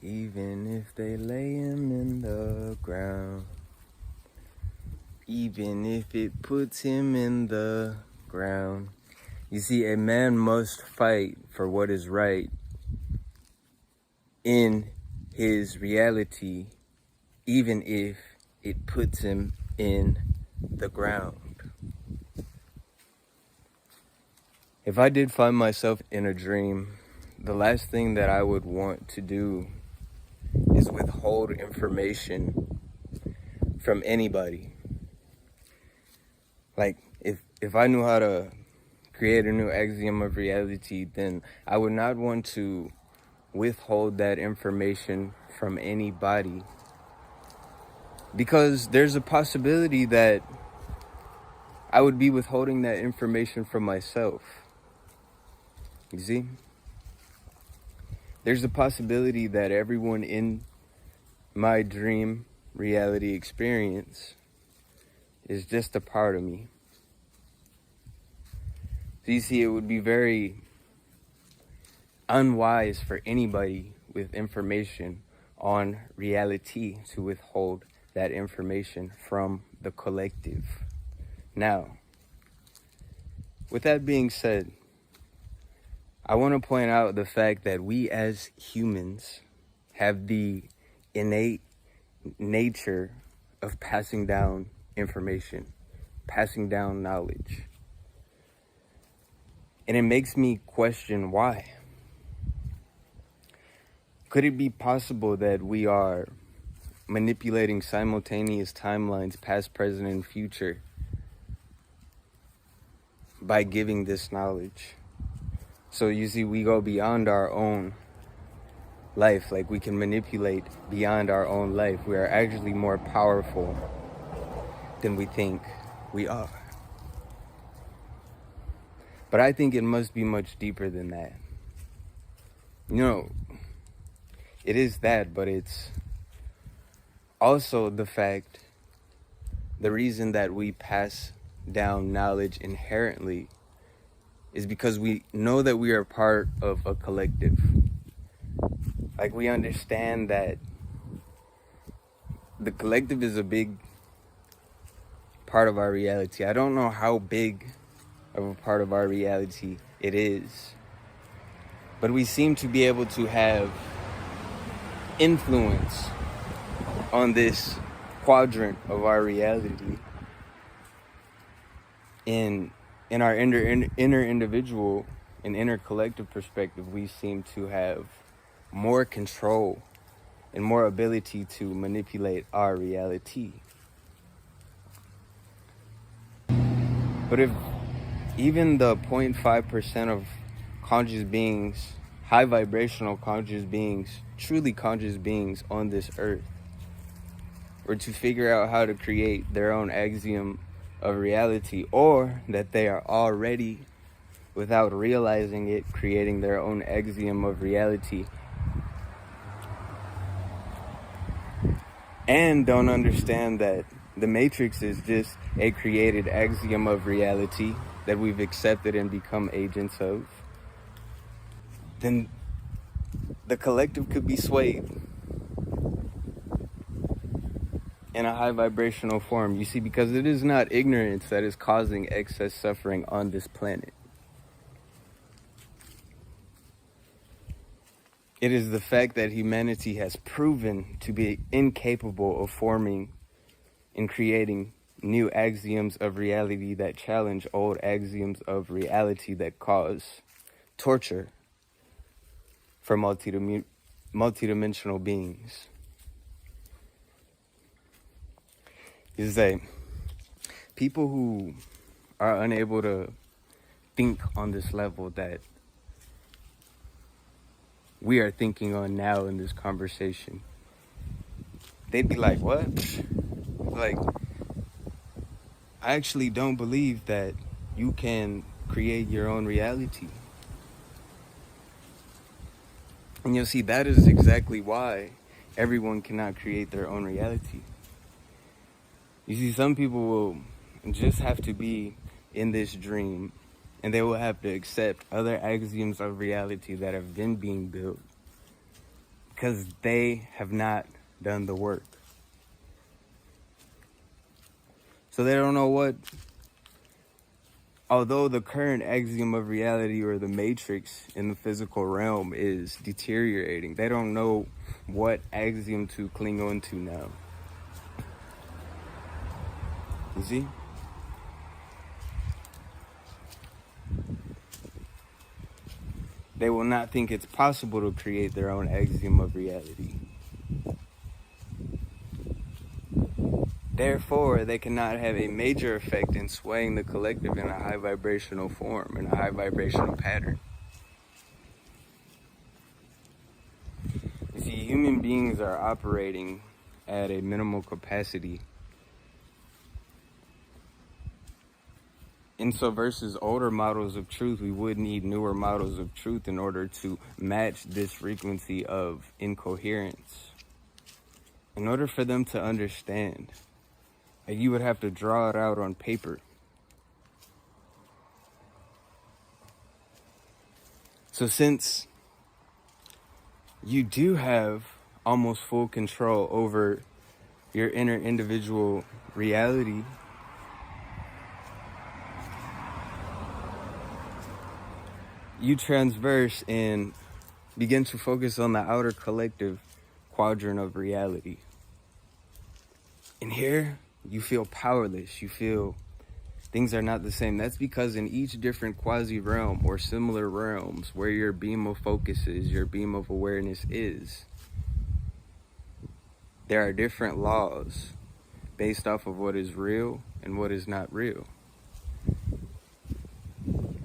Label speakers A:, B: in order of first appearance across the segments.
A: Even if they lay him in the ground, even if it puts him in the ground. You see, a man must fight for what is right in his reality, even if it puts him in the ground. If I did find myself in a dream, the last thing that I would want to do is withhold information from anybody. Like, if I knew how to create a new axiom of reality, then I would not want to withhold that information from anybody. Because there's a possibility that I would be withholding that information from myself. You see? There's a possibility that everyone in my dream reality experience is just a part of me. So you see, it would be very unwise for anybody with information on reality to withhold that information from the collective. Now, with that being said, I want to point out the fact that we as humans have the innate nature of passing down information, passing down knowledge. And it makes me question why. Could it be possible that we are manipulating simultaneous timelines, past, present, and future, by giving this knowledge? So you see, we go beyond our own life. Like, we can manipulate beyond our own life. We are actually more powerful than we think we are. But I think it must be much deeper than that. You know, it is that, but it's also the fact, the reason that we pass down knowledge inherently is because we know that we are part of a collective. Like, we understand that the collective is a big part of our reality. I don't know how big of a part of our reality it is, but we seem to be able to have influence on this quadrant of our reality. In our inner individual and inner collective perspective, we seem to have more control and more ability to manipulate our reality. But if even the 0.5% of conscious beings, high vibrational conscious beings, truly conscious beings on this earth, were to figure out how to create their own axiom of reality, or that they are already, without realizing it, creating their own axiom of reality, and don't understand that the matrix is just a created axiom of reality that we've accepted and become agents of, then the collective could be swayed in a high vibrational form. You see, because it is not ignorance that is causing excess suffering on this planet. It is the fact that humanity has proven to be incapable of forming and creating new axioms of reality that challenge old axioms of reality that cause torture for multidimensional beings. Is that people who are unable to think on this level that we are thinking on now in this conversation, they'd be like, what? Like, I actually don't believe that you can create your own reality. And you'll see, that is exactly why everyone cannot create their own reality. You see, some people will just have to be in this dream, and they will have to accept other axioms of reality that have been being built, because they have not done the work. So they don't know what, although the current axiom of reality or the matrix in the physical realm is deteriorating, they don't know what axiom to cling on to now. You see? They will not think it's possible to create their own axiom of reality. Therefore, they cannot have a major effect in swaying the collective in a high vibrational form, in a high vibrational pattern. You see, human beings are operating at a minimal capacity. And so versus older models of truth, we would need newer models of truth in order to match this frequency of incoherence. In order for them to understand, you would have to draw it out on paper. So since you do have almost full control over your inner individual reality, you transverse and begin to focus on the outer collective quadrant of reality. And here, you feel powerless. You feel things are not the same. That's because in each different quasi-realm or similar realms where your beam of focus is, your beam of awareness is, there are different laws based off of what is real and what is not real.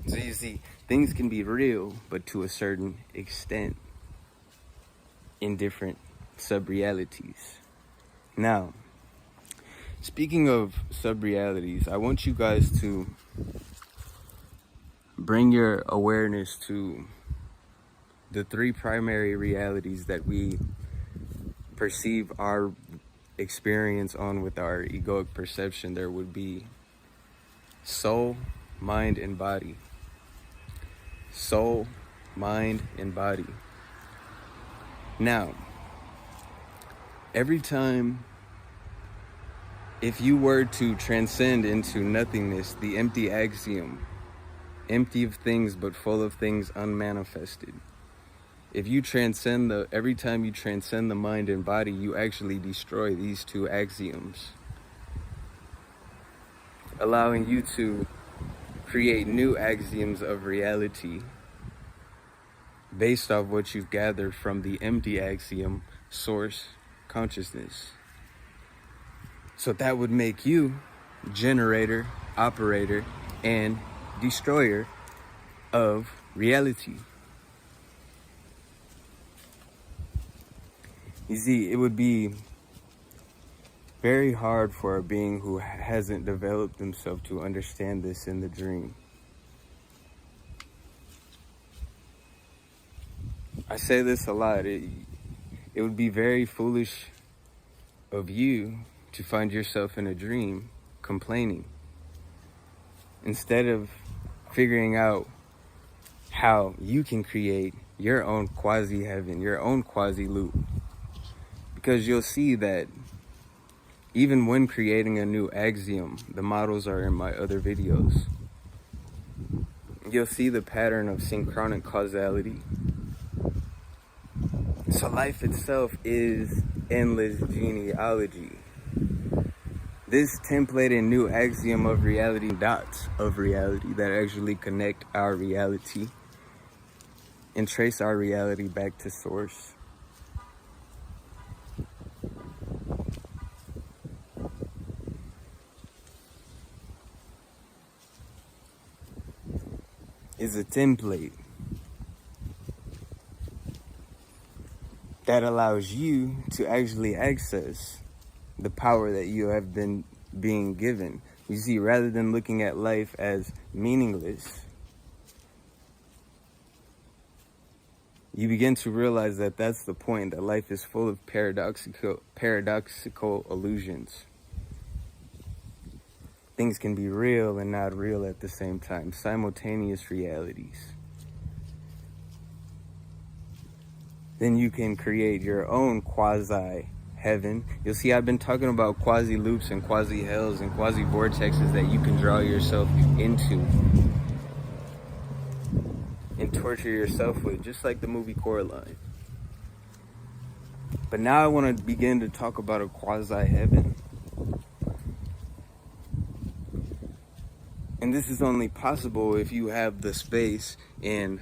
A: So you see, things can be real, but to a certain extent in different sub-realities. Now, speaking of sub-realities, I want you guys to bring your awareness to the three primary realities that we perceive our experience on with our egoic perception. There would be soul, mind, and body. Soul, mind, and body. Now, every time, if you were to transcend into nothingness, the empty axiom, empty of things but full of things unmanifested, if you transcend every time you transcend the mind and body, you actually destroy these two axioms, allowing you to create new axioms of reality based off what you've gathered from the empty axiom, source consciousness. So that would make you generator, operator, and destroyer of reality. You see, it would be very hard for a being who hasn't developed himself to understand this in the dream. I say this a lot. It would be very foolish of you to find yourself in a dream complaining instead of figuring out how you can create your own quasi-heaven, your own quasi-loop. Because you'll see that even when creating a new axiom, the models are in my other videos, you'll see the pattern of synchronic causality. So life itself is endless genealogy. This template and new axiom of reality, dots of reality that actually connect our reality and trace our reality back to source. Is a template that allows you to actually access the power that you have been being given. You see, rather than looking at life as meaningless, you begin to realize that that's the point, that life is full of paradoxical illusions. Things can be real and not real at the same time, simultaneous realities. then you can create your own quasi heaven. You'll see I've been talking about quasi loops and quasi hells and quasi vortexes that you can draw yourself into and torture yourself with, just like the movie Coraline. But now I want to begin to talk about a quasi heaven. And this is only possible if you have the space and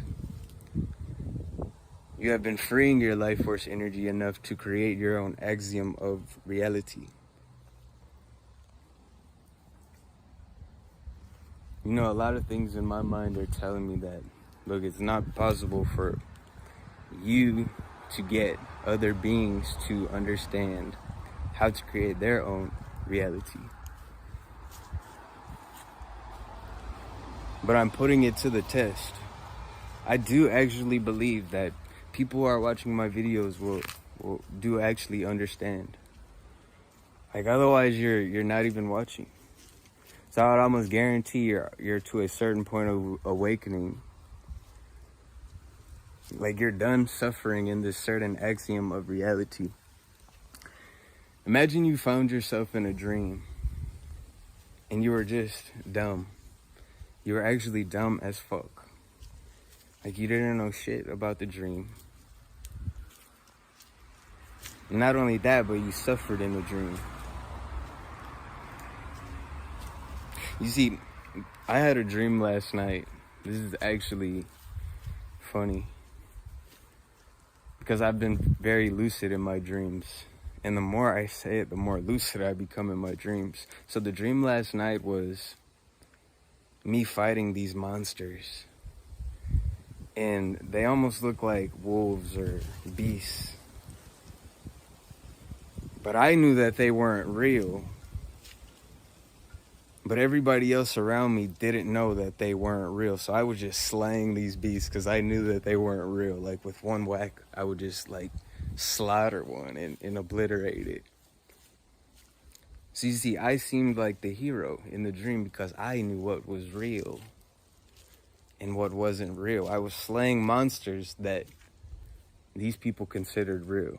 A: you have been freeing your life force energy enough to create your own axiom of reality. You know, a lot of things in my mind are telling me that, look, it's not possible for you to get other beings to understand how to create their own reality. But I'm putting it to the test. I do actually believe that people who are watching my videos will do actually understand. Like, otherwise you're not even watching. So I would almost guarantee you're to a certain point of awakening. Like, you're done suffering in this certain axiom of reality. Imagine you found yourself in a dream and you were just dumb. You were actually dumb as fuck. Like, you didn't know shit about the dream. Not only that, but you suffered in the dream. You see, I had a dream last night. This is actually funny, because I've been very lucid in my dreams. And the more I say it, the more lucid I become in my dreams. So the dream last night was me fighting these monsters. And they almost look like wolves or beasts. But I knew that they weren't real. But everybody else around me didn't know that they weren't real. So I was just slaying these beasts because I knew that they weren't real. Like, with one whack, I would just like slaughter one and obliterate it. So you see, I seemed like the hero in the dream because I knew what was real and what wasn't real. I was slaying monsters that these people considered real.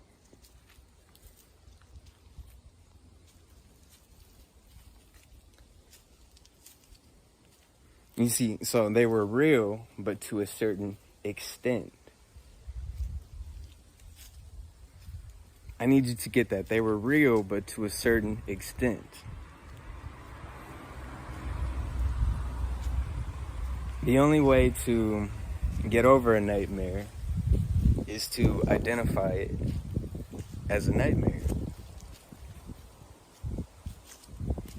A: You see, so they were real, but to a certain extent. I need you to get that. They were real, but to a certain extent. The only way to get over a nightmare is to identify it as a nightmare.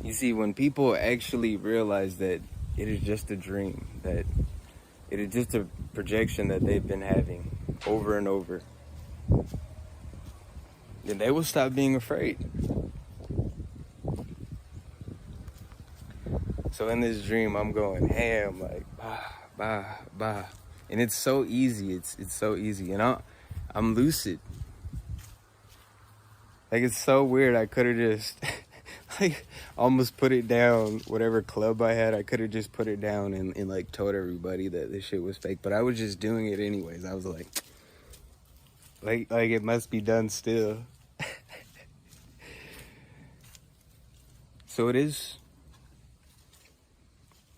A: You see, when people actually realize that it is just a dream, that it is just a projection that they've been having over and over, then they will stop being afraid. So in this dream, I'm going ham, like, bah, bah, bah. And it's so easy, it's so easy. And I'm lucid. Like, it's so weird. I could have just like almost put it down, whatever club I had, I could have just put it down and like told everybody that this shit was fake. But I was just doing it anyways. I was like it must be done still. So it is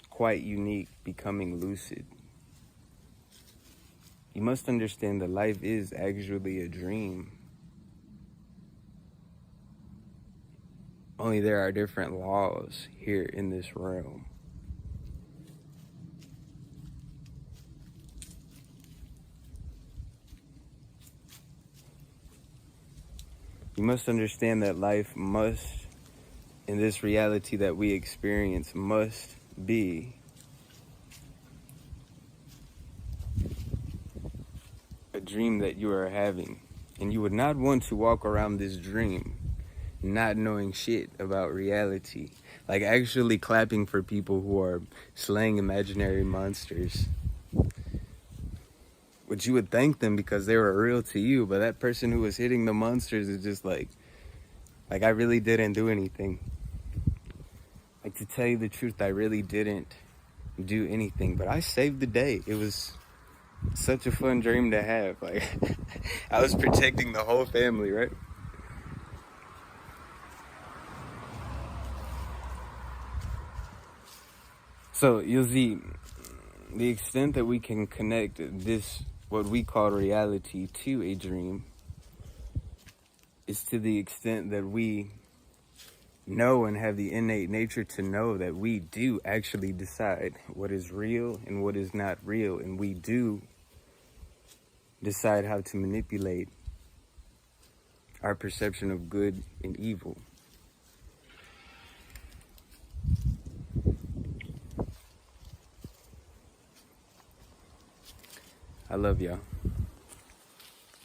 A: quite unique becoming lucid. You must understand that life is actually a dream. Only there are different laws here in this realm. You must understand that life must, in this reality that we experience, must be a dream that you are having. And you would not want to walk around this dream not knowing shit about reality. Like, actually clapping for people who are slaying imaginary monsters. Which you would thank them because they were real to you, but that person who was hitting the monsters is just like I really didn't do anything. Like, to tell you the truth, I really didn't do anything, but I saved the day. It was Such a fun dream to have. Like, I was protecting the whole family, right? So you'll see the extent that we can connect this, what we call reality, to a dream is to the extent that we know and have the innate nature to know that we do actually decide what is real and what is not real, and we do decide how to manipulate our perception of good and evil. I love y'all.